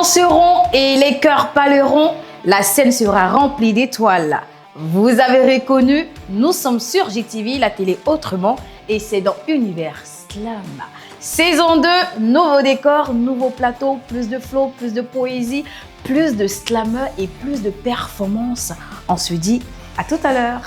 danseront et les cœurs parleront, la scène sera remplie d'étoiles. Vous avez reconnu, nous sommes sur GTV, la télé autrement, et c'est dans Univers Slam. Saison 2, nouveau décor, nouveau plateau, plus de flow, plus de poésie, plus de slammer et plus de performance. On se dit à tout à l'heure.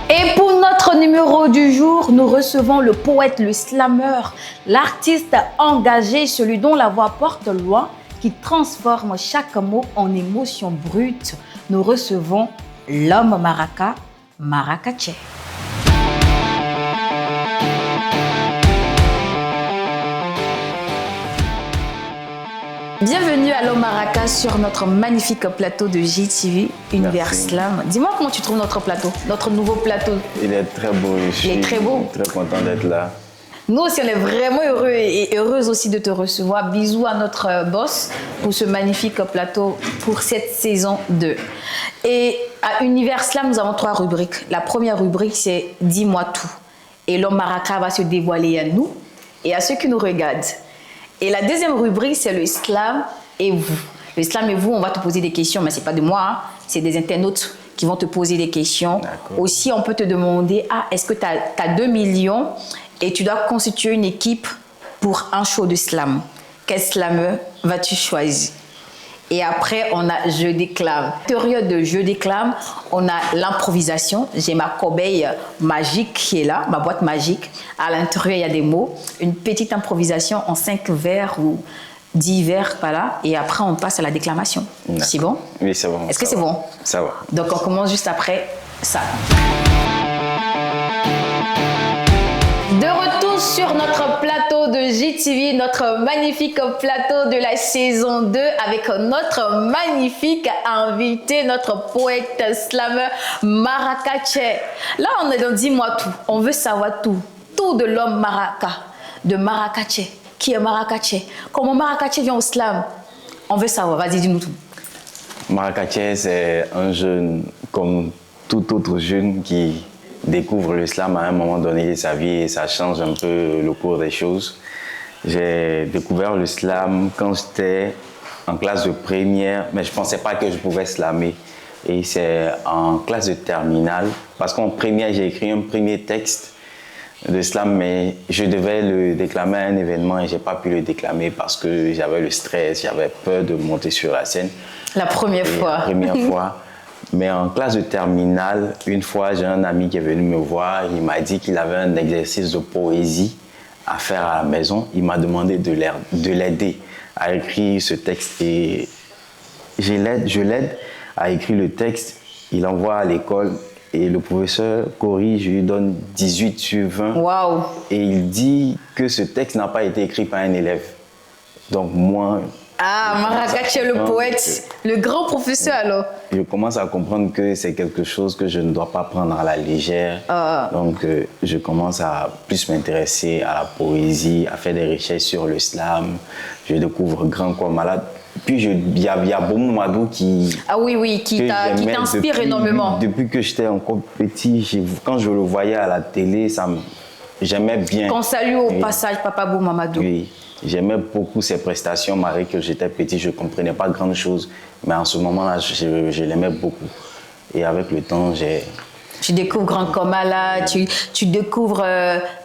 Et pour notre numéro du jour, nous recevons le poète, le slammer, l'artiste engagé, celui dont la voix porte loin, qui transforme chaque mot en émotion brute. Nous recevons l'homme maraca, Marakache. Bienvenue à l'homme maraca sur notre magnifique plateau de GTV Univers Slam. Dis-moi comment tu trouves notre plateau, notre nouveau plateau. Il est très beau, je suis très content d'être là. Nous aussi, on est vraiment heureux et heureuse aussi de te recevoir. Bisous à notre boss pour ce magnifique plateau pour cette saison 2. Et à Univers Slam, nous avons 3 rubriques. La première rubrique, c'est « Dis-moi tout ». Et l'homme maraca va se dévoiler à nous et à ceux qui nous regardent. Et la deuxième rubrique, c'est le slam et vous. Le slam et vous, on va te poser des questions, mais ce n'est pas de moi, hein. C'est des internautes qui vont te poser des questions. Aussi, on peut te demander, est-ce que tu as 2 millions et tu dois constituer une équipe pour un show de slam. Quel slammer vas-tu choisir? Et après, on a Je déclame. Période de Je déclame, on a l'improvisation. J'ai ma corbeille magique qui est là, ma boîte magique. À l'intérieur, il y a des mots. Une petite improvisation en 5 vers ou 10 vers, voilà. Et après, on passe à la déclamation. C'est bon? Oui, c'est bon. Est-ce que c'est bon? Ça va. Donc, on commence juste après ça. De retour sur notre plateau de GTV, notre magnifique plateau de la saison 2 avec notre magnifique invité, notre poète slammer Marakache. Là, on est dans Dis-moi tout. On veut savoir tout. Tout de l'homme maraca, de Marakache. Qui est Marakache? Comment Marakache vient au slam? On veut savoir. Vas-y, dis-nous tout. Marakache, c'est un jeune comme tout autre jeune qui découvre le slam à un moment donné de sa vie et ça change un peu le cours des choses. J'ai découvert le slam quand j'étais en classe de première, mais je ne pensais pas que je pouvais slammer. Et c'est en classe de terminale, parce qu'en première, j'ai écrit un premier texte de slam, mais je devais le déclamer à un événement et je n'ai pas pu le déclamer parce que j'avais le stress, j'avais peur de monter sur la scène. La première fois. La première fois. Mais en classe de terminale, une fois, j'ai un ami qui est venu me voir. Il m'a dit qu'il avait un exercice de poésie à faire à la maison. Il m'a demandé de l'aider à écrire ce texte. Et je l'aide à écrire le texte. Il l'envoie à l'école et le professeur corrige, je lui donne 18 sur 20. Waouh! Et il dit que ce texte n'a pas été écrit par un élève. Donc moi... Marakache, le poète, le grand professeur alors. Je commence à comprendre que c'est quelque chose que je ne dois pas prendre à la légère. Donc, je commence à plus m'intéresser à la poésie, à faire des recherches sur le slam. Je découvre Grand Corps Malade. Puis, il y a Boumou Madou qui... qui t'inspire énormément. Depuis que j'étais encore petit, quand je le voyais à la télé, j'aimais bien. Qu'on salue au passage Papa Boumou Mamadou. Oui. J'aimais beaucoup ses prestations, malgré que j'étais petit, je ne comprenais pas grand chose. Mais en ce moment-là, je l'aimais beaucoup. Et avec le temps, Tu découvres Grand Komala, tu découvres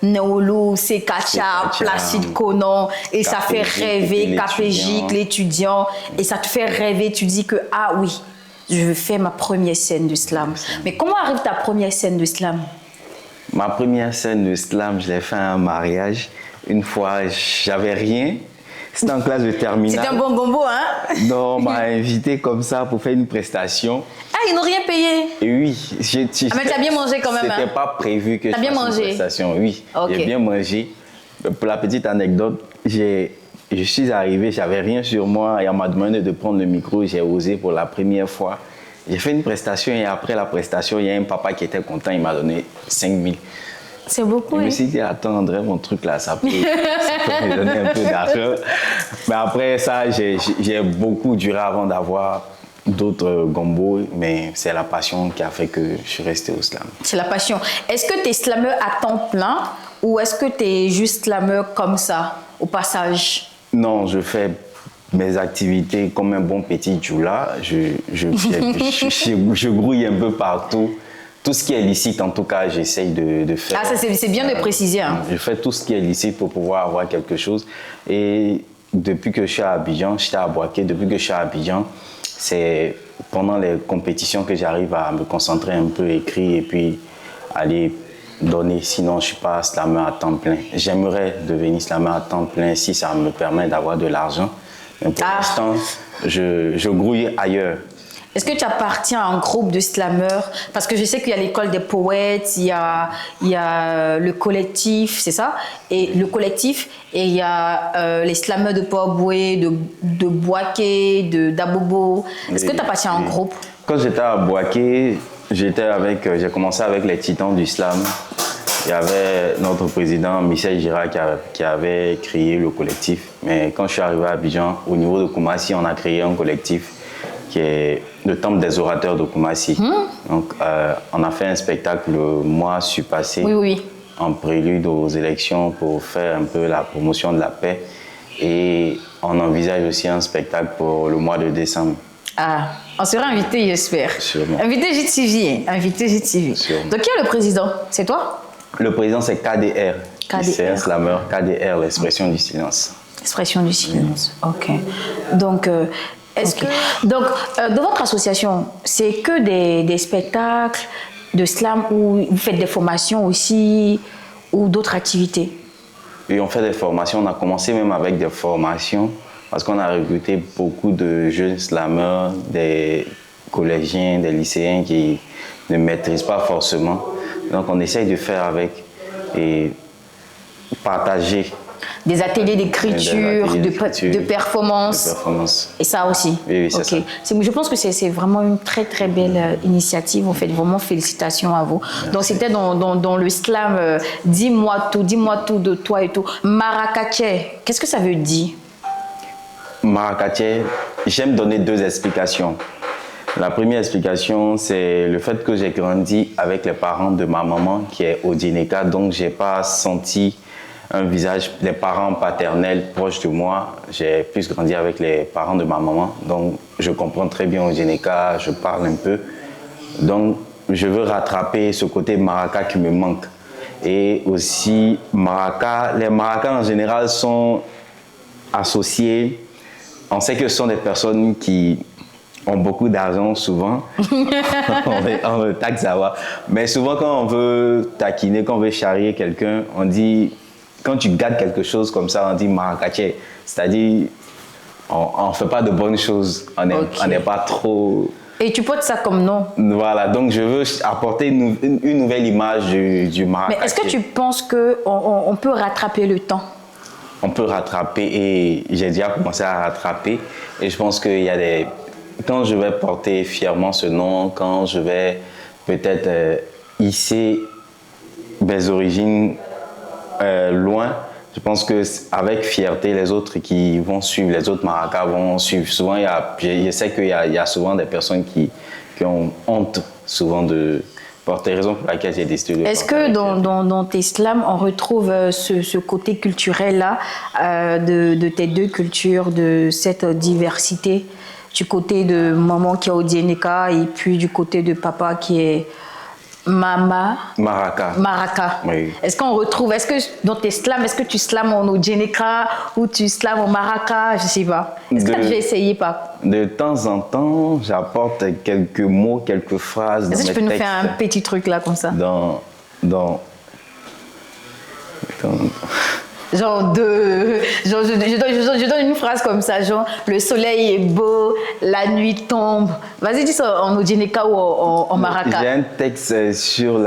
Neolu, Sekacha, Placide Konon, et ça fait rêver Kapégique, l'étudiant, et ça te fait rêver, tu dis que, oui, je veux faire ma première scène de slam. Mais comment arrive ta première scène de slam? Ma première scène de slam, je l'ai fait à un mariage. Une fois, j'avais rien. C'était en classe de terminale. C'était un bon gombo, hein? Non, on m'a invité comme ça pour faire une prestation. Ils n'ont rien payé? Et oui. Mais tu as bien mangé quand même, hein? C'était pas prévu que je fasse une prestation. Oui, j'ai bien mangé. Pour la petite anecdote, je suis arrivé, j'avais rien sur moi et on m'a demandé de prendre le micro. J'ai osé pour la première fois. J'ai fait une prestation et après la prestation, il y a un papa qui était content, il m'a donné 5 000. C'est beaucoup. Je me suis dit, attends, André, mon truc là, ça peut me donner un peu d'argent. Mais après ça, j'ai beaucoup duré avant d'avoir d'autres gombos, mais c'est la passion qui a fait que je suis resté au slam. C'est la passion. Est-ce que tu es slammer à temps plein ou est-ce que tu es juste slameur comme ça, au passage? Non, je fais mes activités comme un bon petit djoula. Je grouille un peu partout. Tout ce qui est licite, en tout cas, j'essaye de faire. Ah, ça c'est bien de préciser. Hein. Je fais tout ce qui est licite pour pouvoir avoir quelque chose. Et depuis que je suis à Abidjan, j'étais à Boaké, depuis que je suis à Abidjan, c'est pendant les compétitions que j'arrive à me concentrer un peu, écrire et puis aller donner. Sinon, je ne suis pas slammer à temps plein. J'aimerais devenir slammer à temps plein si ça me permet d'avoir de l'argent. Mais pour l'instant, je grouille ailleurs. Est-ce que tu appartiens à un groupe de slameurs? Parce que je sais qu'il y a l'école des poètes, il y a le collectif, c'est ça? Et le collectif, et il y a les slameurs de Port-Boué, de Boaké, d'Abobo. Est-ce que tu appartiens à un groupe? Quand j'étais à Boaké, j'ai commencé avec les titans du slam. Il y avait notre président Michel Girard qui avait créé le collectif. Mais quand je suis arrivé à Abidjan, au niveau de Koumassi, on a créé un collectif qui est le Temple des orateurs de Koumassi. Donc, on a fait un spectacle le mois passé en prélude aux élections pour faire un peu la promotion de la paix. Et on envisage aussi un spectacle pour le mois de décembre. Ah, on sera invité, j'espère. Sûrement. Invité JTV, invité JTV. Donc, qui est le président? C'est toi? Le président, c'est KDR. C'est un slammer, KDR, l'expression du silence. L'expression du silence, ok. Donc, de votre association, c'est que des spectacles de slam ou vous faites des formations aussi ou d'autres activités? Oui, on fait des formations. On a commencé même avec des formations parce qu'on a recruté beaucoup de jeunes slammeurs, des collégiens, des lycéens qui ne maîtrisent pas forcément. Donc, on essaye de faire avec et partager. Des ateliers d'écriture, de performance. Et ça aussi. Oui, c'est ça. Je pense que c'est vraiment une très très belle initiative. En fait, vraiment félicitations à vous. Merci. Donc c'était dans le slam. Dis-moi tout de toi et tout. Marakache, qu'est-ce que ça veut dire? Marakache, j'aime donner deux explications. La première explication, c'est le fait que j'ai grandi avec les parents de ma maman qui est Odineka, donc j'ai pas senti un visage, les parents paternels proches de moi. J'ai plus grandi avec les parents de ma maman, donc je comprends très bien Odineka, je parle un peu. Donc je veux rattraper ce côté maraca qui me manque. Et aussi, les maracas en général sont associés, on sait que ce sont des personnes qui ont beaucoup d'argent souvent, on veut taxe savoir. Mais souvent quand on veut taquiner, quand on veut charrier quelqu'un, on dit, quand tu gâtes quelque chose comme ça, on dit marakache, c'est-à-dire on ne fait pas de bonnes choses, on n'est pas trop... Et tu portes ça comme nom? Voilà, donc je veux apporter une nouvelle image du marakache. Mais est-ce que tu penses qu'on peut rattraper le temps? On peut rattraper et j'ai déjà commencé à rattraper et je pense qu'il y a des... Quand je vais porter fièrement ce nom, quand je vais peut-être hisser mes origines loin, je pense qu'avec fierté, les autres qui vont suivre, les autres maracas vont suivre. Souvent, je sais qu'il y a souvent des personnes qui ont honte souvent de porter, raison pour laquelle j'ai décidé de... Est-ce que dans tes slams, on retrouve ce côté culturel-là de tes deux cultures, de cette diversité, du côté de maman qui est Odineka et puis du côté de papa qui est Maraca. Oui. Est-ce qu'on retrouve, est-ce que dans tes slams, est-ce que tu slams en Odineka ou tu slams en Maraca? Je ne sais pas. Est-ce que tu as déjà essayé pas? De temps en temps, j'apporte quelques mots, quelques phrases. Est-ce que tu peux nous faire un petit truc là comme ça? Genre je donne une phrase comme ça, genre le soleil est beau, la nuit tombe. Vas-y, dis ça en Odineka ou en Maraca. J'ai un texte sur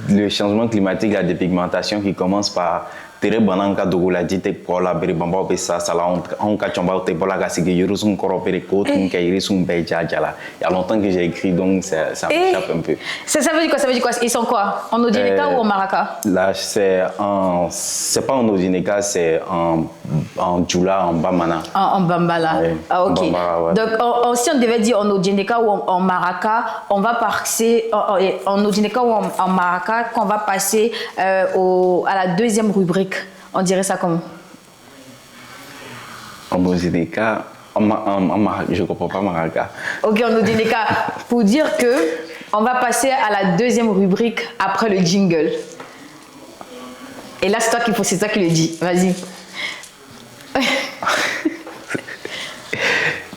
le changement climatique, la dépigmentation qui commence par tere banan ka dogo la jite ko la bere bamba be sa sala on ka chamba te bola ga sigi yuru sun koro pere ko tun ka yiri sun be jala. Il y a longtemps que j'ai écrit donc ça m'échappe un peu. Ça veut dire quoi? Ça veut dire quoi? Ils sont quoi? En Odineka ou en Maraka? Là c'est pas en Odineka, c'est en Djoula, en Bamana. En Bambala. Ouais. Ah, ok. Bambara, ouais. Donc, si on devait dire en Odineka ou en Maraka, on va passer en Odineka ou en Maraka, qu'on va passer à la deuxième rubrique. On dirait ça comment? En Odineka, je comprends pas Maraka. Ok, en Odineka, pour dire que on va passer à la deuxième rubrique après le jingle. Et là, c'est toi qui le dis. Vas-y.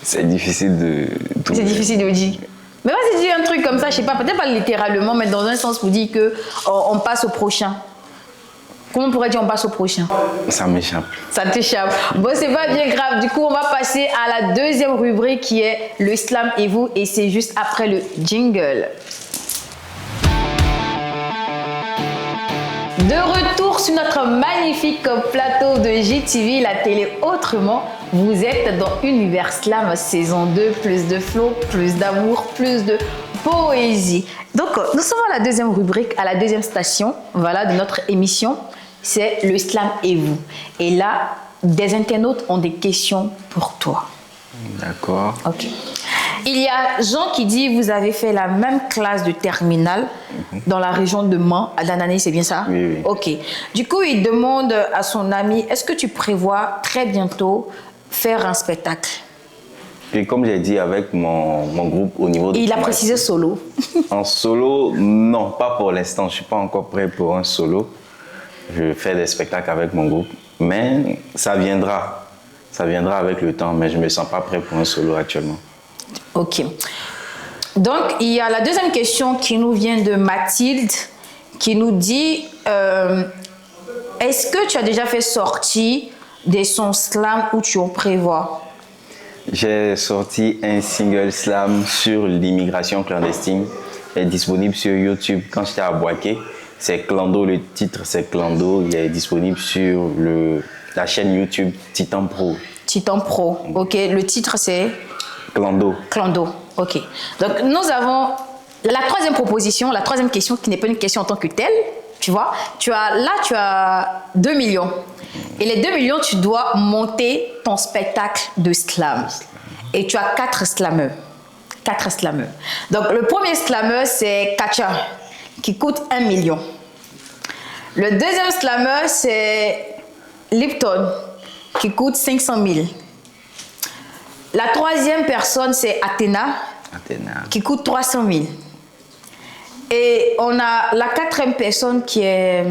C'est difficile de... C'est difficile de le dire. Mais vas-y, dis un truc comme ça, je sais pas, peut-être pas littéralement, mais dans un sens pour dire que on passe au prochain. Comment on pourrait dire on passe au prochain? Ça m'échappe. Ça t'échappe. Bon, c'est pas bien grave. Du coup, on va passer à la deuxième rubrique qui est le slam et vous, et c'est juste après le jingle. De retour sur notre magnifique plateau de JTV, la télé autrement. Vous êtes dans Univers Slam saison 2, plus de flow, plus d'amour, plus de poésie. Donc, nous sommes à la deuxième rubrique, à la deuxième station, voilà, de notre émission. C'est le slam et vous. Et là, des internautes ont des questions pour toi. D'accord. Ok. Il y a Jean qui dit, vous avez fait la même classe de terminale dans la région de Mans, à Dananay, c'est bien ça? Oui, oui. Ok. Du coup, il demande à son ami, est-ce que tu prévois très bientôt faire un spectacle? Et comme j'ai dit avec mon groupe au niveau de... Et il a précisé solo. En solo, non, pas pour l'instant. Je ne suis pas encore prêt pour un solo. Je fais des spectacles avec mon groupe, mais ça viendra. Ça viendra avec le temps, mais je ne me sens pas prêt pour un solo actuellement. Ok. Donc, il y a la deuxième question qui nous vient de Mathilde, qui nous dit, est-ce que tu as déjà fait sortir des sons slam ou tu en prévois? J'ai sorti un single slam sur l'immigration clandestine. Il est disponible sur YouTube quand j'étais à Boaké. C'est Clando, le titre c'est Clando. Il est disponible sur la chaîne YouTube Titan Pro. Titan Pro, ok. Le titre c'est Clando. Clando, ok. Donc nous avons la troisième proposition, la troisième question qui n'est pas une question en tant que telle, tu vois. Tu as 2 millions. Et les 2 millions, tu dois monter ton spectacle de slam. Et tu as 4 slameurs. 4 slameurs. Donc le premier slameur c'est Kacha, qui coûte 1 million. Le deuxième slameur c'est Lipton, qui coûte 500 000. La troisième personne, c'est Athéna, qui coûte 300 000. Et on a la quatrième personne qui est...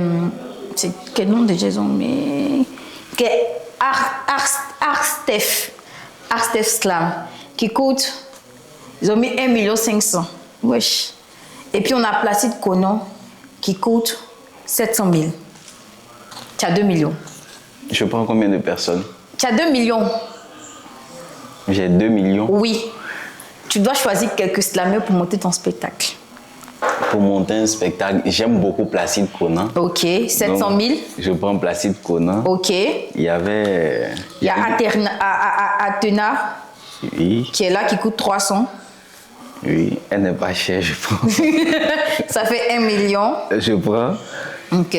C'est quel nom de Jason, mais... Qui est Arstef Slam, qui coûte... Ils ont mis 1 500 000. Wesh. Et puis on a Placide Konon, qui coûte 700 000. Tu as 2 millions. Je prends combien de personnes? Tu as 2 millions. J'ai 2 millions. Oui. Tu dois choisir quelques slameurs pour monter ton spectacle. Pour monter un spectacle, j'aime beaucoup Placide Konan. Ok. 700 000. Je prends Placide Konan. Ok. Il y avait... Il y a Athéna, Oui. qui est là, qui coûte 300. Oui, elle n'est pas chère, je prends. Ça fait 1 million. Je prends. Ok.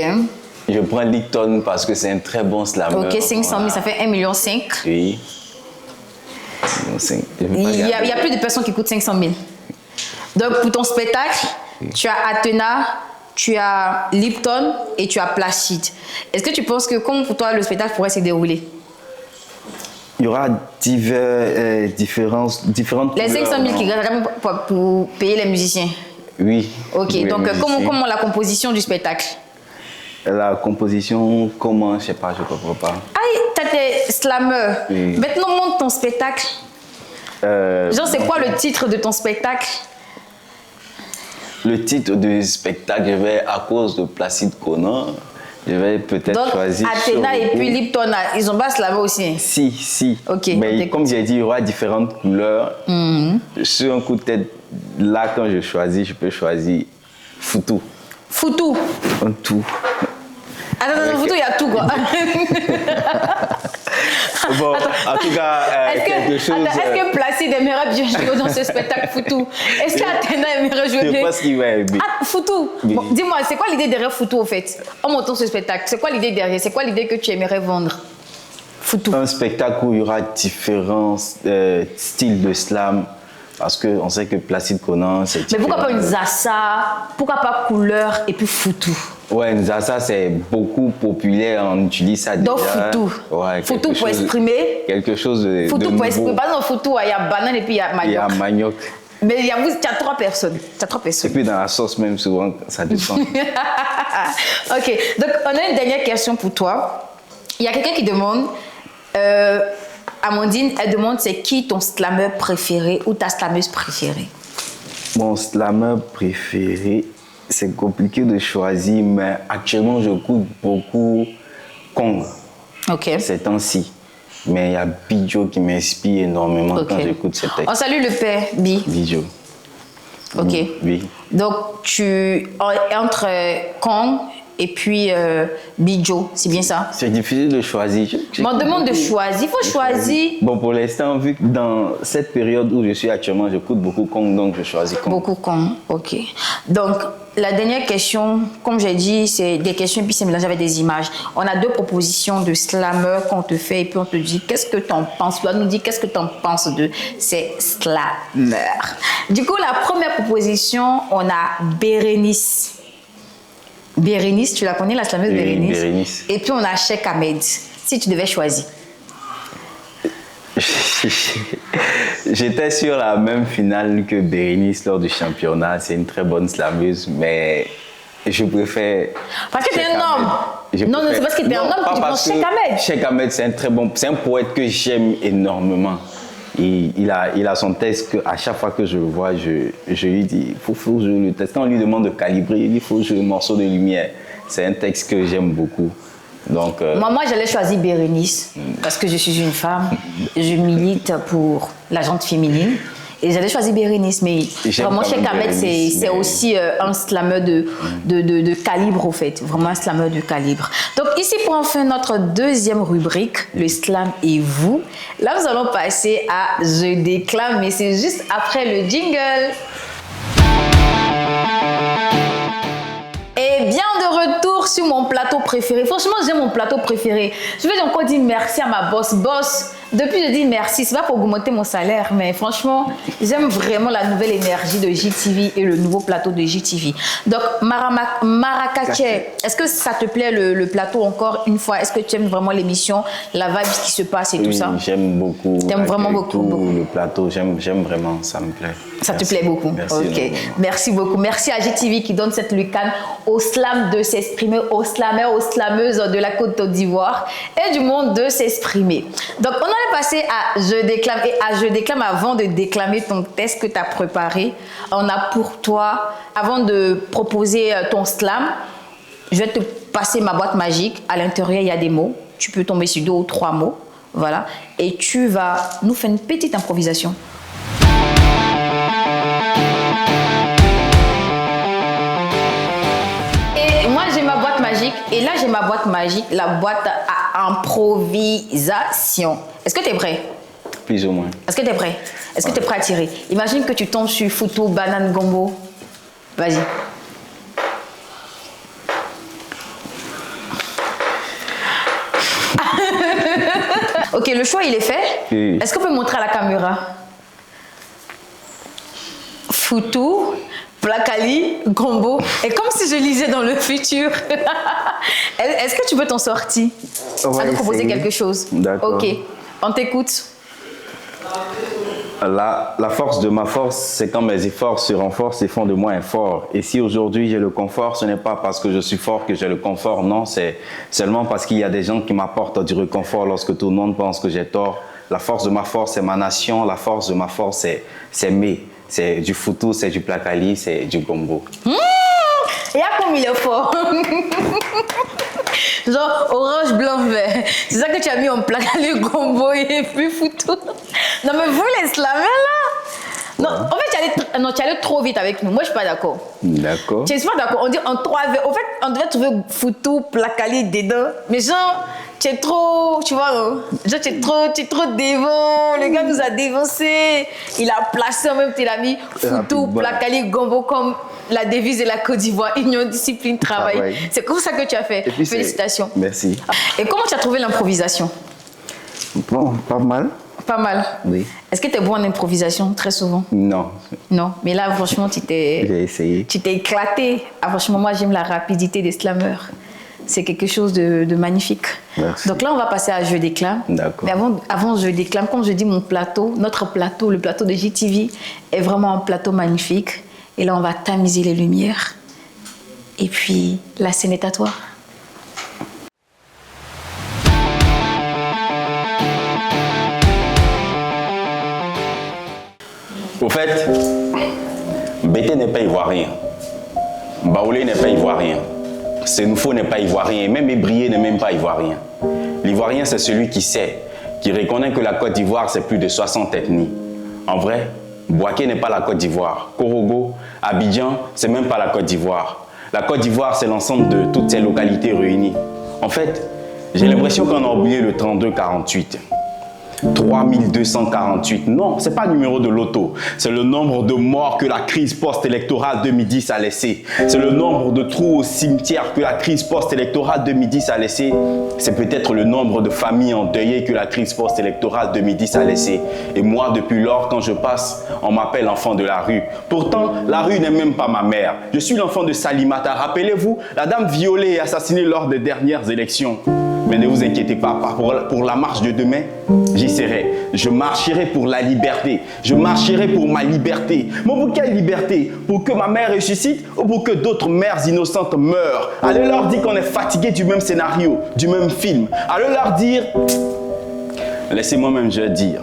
Je prends Licton parce que c'est un très bon slammer. Ok, 500 000, voilà. ça fait 1,5 million. Oui. Il y a plus de personnes qui coûtent 500 000. Donc, pour ton spectacle, tu as Athéna, tu as Lipton et tu as Placide. Est-ce que tu penses que, comme pour toi, le spectacle pourrait se dérouler? Il y aura différentes Les 500 000 qui restent pour payer les musiciens. Oui. Ok, Oui, donc musiciens. comment la composition du spectacle? La composition, comment, je ne sais pas, je ne comprends pas. Ah, t'as tes slameurs. Oui. Maintenant, monte ton spectacle. Genre, c'est quoi le titre de ton spectacle? Le titre du spectacle, je vais, à cause de Placide Konan, je vais peut-être choisir... Athéna et puis Lipton, ils ont pas slamé aussi. Si. Ok, mais comme j'ai dit, il y aura différentes couleurs. Sur un coup de tête, là, quand je choisis, je peux choisir Foutou. Foutou. Un tout. Attends, dans Foutou, il y a tout, quoi. Bon, en tout cas, quelque chose... Est-ce que Placide aimerait bien jouer dans ce spectacle Foutou? Est-ce qu'Athéna aimerait jouer bien? Je pense qu'il va aimer. Ah, Foutou, bon, dis-moi, c'est quoi l'idée derrière Foutou, au fait? En montant ce spectacle, c'est quoi l'idée derrière? C'est quoi l'idée que tu aimerais vendre? Foutou. Un spectacle où il y aura différents styles de slam. Parce qu'on sait que Placide Conan, c'est Mais pourquoi pas une Zassa? Pourquoi pas couleur et puis Foutou? Ouais, Nzassa, c'est beaucoup populaire, on utilise ça déjà. Donc Foutou. Ouais, Foutou pour exprimer. Quelque chose de Foutou pour exprimer. nouveau. Par exemple, Foutou, il y a banane et puis il y a manioc. Il y a manioc. Mais il y a 3 personnes. Tu as 3 Et personnes. puis dans la sauce même, souvent, ça descend. Ok, donc on a une dernière question pour toi. Il y a quelqu'un qui demande, Amandine, elle demande c'est qui ton slammer préféré ou ta slameuse préférée? Mon slammer préféré, c'est compliqué de choisir, mais actuellement, je j'écoute beaucoup Kong Ok. ces temps-ci. Mais il y a Bidjo qui m'inspire énormément Ok. quand j'écoute ces textes. On salue le père, Bi. Bidjo. Ok. Oui. Donc, entre Kong et puis Bidjo, c'est bien ça? C'est difficile de choisir. On demande de choisir. Il faut choisir. Bon, pour l'instant, vu que dans cette période où je suis actuellement, j'écoute beaucoup Kong, donc je choisis Kong. Beaucoup Kong, ok. Donc, la dernière question, comme j'ai dit, c'est des questions et puis c'est mélangé avec des images. On a 2 propositions de slammer qu'on te fait et puis on te dit qu'est-ce que tu en penses. Tu dois nous dire qu'est-ce que tu en penses de ces slammers. Du coup, la première proposition, on a Bérénice. Bérénice, tu la connais, la slameuse Oui, Bérénice. Bérénice. Et puis on a Cheikh Ahmed. Si tu devais choisir. J'étais sur la même finale que Bérénice lors du championnat. C'est une très bonne slameuse, mais je préfère. Parce que t'es Cheikh un homme. Ahmed. Non, c'est parce que t'es un homme que tu penses Cheikh Ahmed. Cheikh Ahmed, c'est un très bon. C'est un poète que j'aime énormément. Il a son texte que à chaque fois que je le vois, je lui dis il faut jouer le texte. Quand on lui demande de calibrer, il dit il faut jouer le morceau de lumière. C'est un texte que j'aime beaucoup. Donc, Moi, j'allais choisir Bérénice parce que je suis une femme. Je milite pour la gente féminine. Et j'allais choisir Bérénice. Mais vraiment, Cheikh Ahmed, c'est aussi un slammer de calibre, au fait. Vraiment un slammer de calibre. Donc, ici, pour enfin notre deuxième rubrique, le slam et vous. Là, nous allons passer à Je déclame, mais c'est juste après le jingle. Et bien de retour sur mon plateau préféré. Franchement, j'aime mon plateau préféré. Je vais encore dire merci à ma boss. Boss, depuis je dis merci, c'est pas pour augmenter mon salaire, mais franchement, j'aime vraiment la nouvelle énergie de JTV et le nouveau plateau de JTV. Donc, Marrakech, est-ce que ça te plaît le plateau encore une fois? Est-ce que tu aimes vraiment l'émission, la vibe, ce qui se passe et tout ça? J'aime beaucoup. T'aimes vraiment beaucoup, beaucoup. Le plateau, j'aime vraiment, ça me plaît. Ça te plaît beaucoup? Merci. Ok, merci beaucoup. Merci à JTV qui donne cette lucane au slam de s'exprimer, aux slammers, aux slameuses de la Côte d'Ivoire et du monde de s'exprimer. Donc, on allait passer à Je déclame. Et à Je déclame, avant de déclamer ton texte que tu as préparé, on a pour toi, avant de proposer ton slam, je vais te passer ma boîte magique. À l'intérieur, il y a des mots. Tu peux tomber sur 2 ou 3 mots. Voilà. Et tu vas nous faire une petite improvisation. Moi, j'ai ma boîte magique et là, j'ai ma boîte magique, la boîte à improvisation. Est-ce que tu es prêt? Plus ou moins. Est-ce que tu es prêt? Est-ce que tu es prêt à tirer? Imagine que tu tombes sur Foutou, banane, gombo. Vas-y. Ok, le choix, il est fait. Oui. Est-ce qu'on peut montrer à la caméra? Foutou, Plakali, Gombo. Et comme si je lisais dans le futur. Est-ce que tu peux t'en sortir? On va à nous proposer essayer. quelque chose? D'accord. Ok, on t'écoute. La force de ma force, c'est quand mes efforts se renforcent et font de moi un fort. Et si aujourd'hui j'ai le confort, ce n'est pas parce que je suis fort que j'ai le confort, non, c'est seulement parce qu'il y a des gens qui m'apportent du réconfort lorsque tout le monde pense que j'ai tort. La force de ma force, c'est ma nation. La force de ma force, c'est mes. C'est du Foutou, c'est du Plakali, c'est du Gombo. Et là, comme il est fort. Genre orange, blanc, vert. C'est ça que tu as mis en Plakali, Gombo et puis Foutou. Non mais vous les slammers là. Non, en fait, tu allais trop vite avec nous. Moi, je suis pas d'accord. D'accord. Tu es pas d'accord. On dit en 3 V. En fait, on devait trouver Foutou, Placali dedans. Mais genre, tu es trop, tu vois, genre, tu es trop dévant. Le gars nous a dévancé. Il a placé en même temps, il a mis Foutou, Placali, Gombo comme la devise de la Côte d'Ivoire. Union, discipline, travail. C'est comme ça que tu as fait. Et puis félicitations. Merci. Et comment tu as trouvé l'improvisation? Bon, pas mal. Pas mal. Oui. Est-ce que tu es bon en improvisation très souvent? Non. Non, mais là, franchement, J'ai essayé. tu t'es éclaté. Ah, franchement, moi, j'aime la rapidité des slameurs. C'est quelque chose de magnifique. Merci. Donc là, on va passer à Jeu d'éclame. D'accord. Mais avant je déclame, comme je dis, notre plateau, le plateau de JTV, est vraiment un plateau magnifique. Et là, on va tamiser les lumières. Et puis, la scène est à toi. Au fait, Bété n'est pas ivoirien. Baoulé n'est pas ivoirien. Sénoufo n'est pas ivoirien. Même Ébrié n'est même pas ivoirien. L'ivoirien, c'est celui qui sait, qui reconnaît que la Côte d'Ivoire, c'est plus de 60 ethnies. En vrai, Bouaké n'est pas la Côte d'Ivoire. Korogo, Abidjan, c'est même pas la Côte d'Ivoire. La Côte d'Ivoire, c'est l'ensemble de toutes ces localités réunies. En fait, j'ai l'impression qu'on a oublié le 32-48. 3248. Non, ce n'est pas le numéro de loto. C'est le nombre de morts que la crise post-électorale 2010 a laissé. C'est le nombre de trous au cimetière que la crise post-électorale 2010 a laissé. C'est peut-être le nombre de familles endeuillées que la crise post-électorale 2010 a laissé. Et moi, depuis lors, quand je passe, on m'appelle l'enfant de la rue. Pourtant, la rue n'est même pas ma mère. Je suis l'enfant de Salimata. Rappelez-vous, la dame violée et assassinée lors des dernières élections. Mais ne vous inquiétez pas, pour la marche de demain, j'y serai. Je marcherai pour la liberté. Je marcherai pour ma liberté. Mais pour quelle liberté? Pour que ma mère ressuscite ou pour que d'autres mères innocentes meurent? Allez leur dire qu'on est fatigué du même scénario, du même film. Allez leur dire... Laissez-moi même je dire.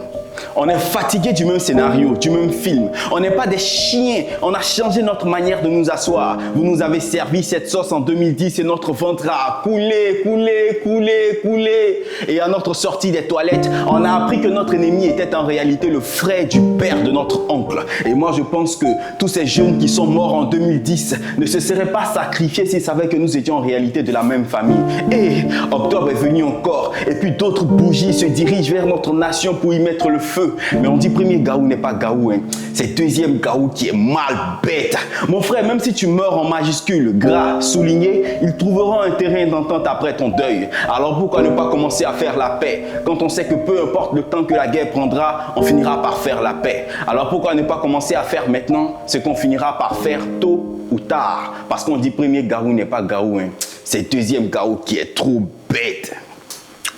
On est fatigué du même scénario, du même film. On n'est pas des chiens. On a changé notre manière de nous asseoir. Vous nous avez servi cette sauce en 2010 et notre ventre a coulé, coulé, coulé, coulé. Et à notre sortie des toilettes, on a appris que notre ennemi était en réalité le frère du père de notre oncle. Et moi, je pense que tous ces jeunes qui sont morts en 2010 ne se seraient pas sacrifiés s'ils savaient que nous étions en réalité de la même famille. Et octobre est venu encore. Et puis d'autres bougies se dirigent vers notre nation pour y mettre le feu. Mais on dit premier Gaou n'est pas Gaou, hein. C'est deuxième Gaou qui est mal bête. Mon frère, même si tu meurs en majuscule, gras, souligné, ils trouveront un terrain d'entente après ton deuil. Alors pourquoi ne pas commencer à faire la paix? Quand on sait que peu importe le temps que la guerre prendra, on finira par faire la paix. Alors pourquoi ne pas commencer à faire maintenant ce qu'on finira par faire tôt ou tard? Parce qu'on dit premier Gaou n'est pas Gaou, hein. C'est deuxième Gaou qui est trop bête.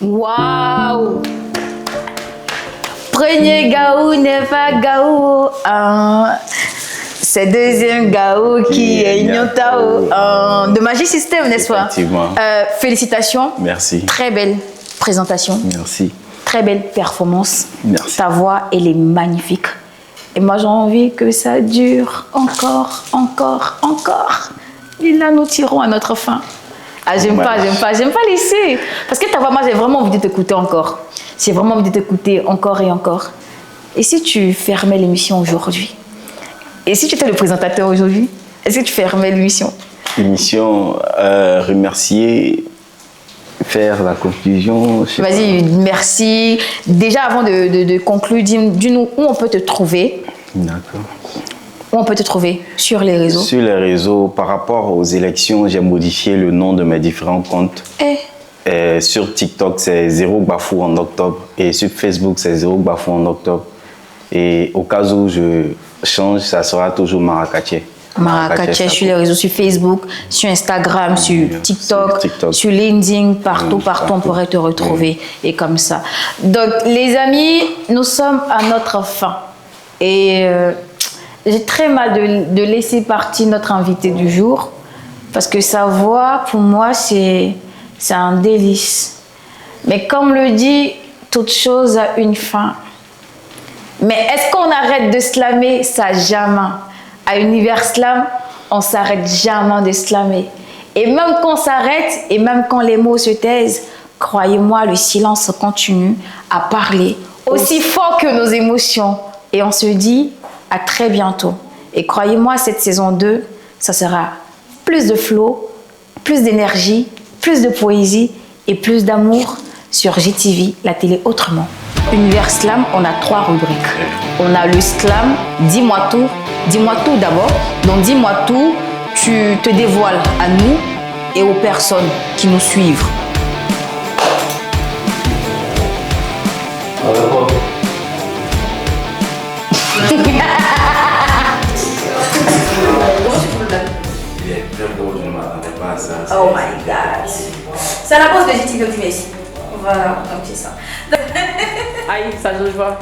Waouh! Premier Gaou n'est pas Gaou, c'est deuxième Gaou qui est Nyotao. De Magic System, n'est-ce pas? Effectivement. Félicitations. Merci. Très belle présentation. Merci. Très belle performance. Merci. Ta voix, elle est magnifique. Et moi, j'ai envie que ça dure encore, encore, encore. Et là, nous tirons à notre fin. Ah, j'aime pas laisser. Parce que ta voix, moi, j'ai vraiment envie de t'écouter encore. J'ai vraiment envie de t'écouter encore et encore. Et si tu fermais l'émission aujourd'hui? Et si tu étais le présentateur aujourd'hui? Est-ce que tu fermais l'émission? L'émission, remercier, faire la conclusion. Vas-y, merci. Déjà, avant de conclure, dis-nous où on peut te trouver. D'accord. Où on peut te trouver? Sur les réseaux? Sur les réseaux, par rapport aux élections, j'ai modifié le nom de mes différents comptes. Sur TikTok, c'est Zéro Bafou en octobre. Et sur Facebook, c'est Zéro Bafou en octobre. Et au cas où je change, ça sera toujours Marrakech. Marrakech sur les réseaux, sur Facebook, sur Instagram, sur TikTok, sur LinkedIn, partout, on pourrait te retrouver. Et comme ça. Donc, les amis, nous sommes à notre fin. Et j'ai très mal de laisser partir notre invité du jour. Parce que sa voix, pour moi, c'est un délice. Mais comme le dit, toute chose a une fin. Mais est-ce qu'on arrête de slammer? Ça, jamais. À Univers Slam, on s'arrête jamais de slammer. Et même quand on s'arrête, et même quand les mots se taisent, croyez-moi, le silence continue à parler aussi fort que nos émotions. Et on se dit À très bientôt. Et croyez-moi, cette saison 2, ça sera plus de flow, plus d'énergie, plus de poésie et plus d'amour sur GTV, la télé autrement. Univers Slam, on a 3 rubriques. On a le Slam, dis-moi tout d'abord. Donc dis-moi tout, tu te dévoiles à nous et aux personnes qui nous suivent. Il est très beau, je ne m'attendais pas à ça. Oh my god. C'est la pause de GTV ici. Voilà, donc c'est ça. Aïe, ça je vois.